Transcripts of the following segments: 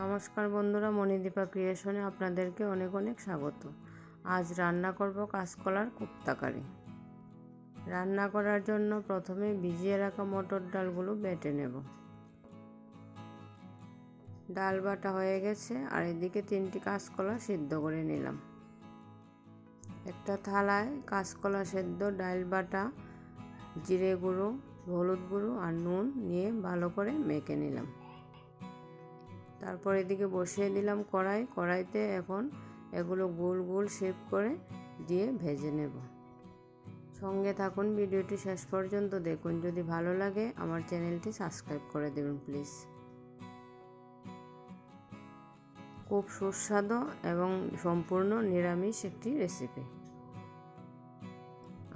নমস্কার বন্ধুরা, মণিদীপা ক্রিয়েশনে আপনাদেরকে অনেক অনেক স্বাগত। আজ রান্না করব কাঁচকলার কোপ্তা কারি। রান্না করার জন্য প্রথমে ভিজিয়ে রাখা মটর ডালগুলো বেটে নেব। ডাল বাটা হয়ে গেছে, আর এদিকে 3টি কাঁচকলা সিদ্ধ করে নিলাম। একটা থালায় কাঁচকলা সেদ্ধ, ডাল বাটা, জিরে গুঁড়ো, হলুদ গুঁড়ো আর নুন নিয়ে ভালো করে মেখে নিলাম। তারপর এদিকে বসিয়ে দিলাম কড়াইতে এখন এগুলো গোল গোল শেপ করে দিয়ে ভেজে নেব। সঙ্গে থাকুন, ভিডিওটি শেষ পর্যন্ত দেখুন। যদি ভালো লাগে আমার চ্যানেলটি সাবস্ক্রাইব করে দেবেন প্লিজ। খুব সুস্বাদু এবং সম্পূর্ণ নিরামিষ একটি রেসিপি।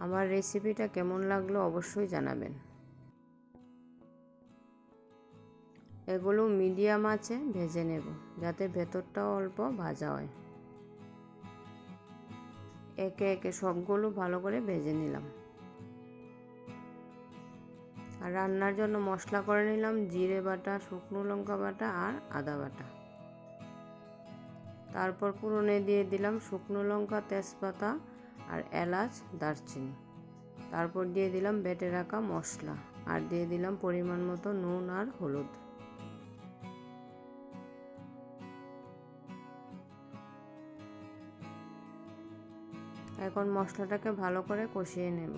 আমার রেসিপিটা কেমন লাগলো অবশ্যই জানাবেন। এগুলো মিডিয়াম আঁচে ভেজে নেব, যাতে ভেতরটাও অল্প ভাজা হয়। একে একে সবগুলো ভালো করে ভেজে নিলাম। আর রান্নার জন্য মশলা করে নিলাম জিরে বাটা, শুকনো লঙ্কা বাটা আর আদা বাটা। তারপর ফোড়নে দিয়ে দিলাম শুকনো লঙ্কা, তেজপাতা আর এলাচ, দারচিনি। তারপর দিয়ে দিলাম বেটে রাখা মশলা, আর দিয়ে দিলাম পরিমাণ মতো নুন আর হলুদ। এখন মশলাটাকে ভালো করে কষিয়ে নেব।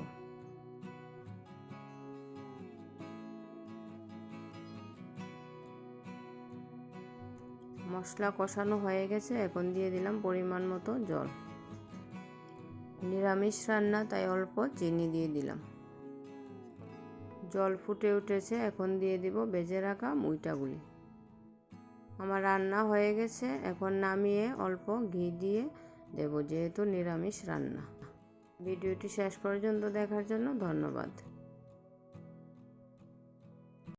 মশলা কষানো হয়ে গেছে, এখন দিয়ে দিলাম পরিমাণ মতো জল। নিরামিষ রান্না তাই অল্প চিনি দিয়ে দিলাম। জল ফুটে উঠেছে, এখন দিয়ে দিব ভেজে রাখা মুইটাগুলি। আমার রান্না হয়ে গেছে, এখন নামিয়ে অল্প ঘি দিয়ে দেব, যেহেতু নিরামিষ রান্না। ভিডিওটি শেষ পর্যন্ত দেখার জন্য ধন্যবাদ।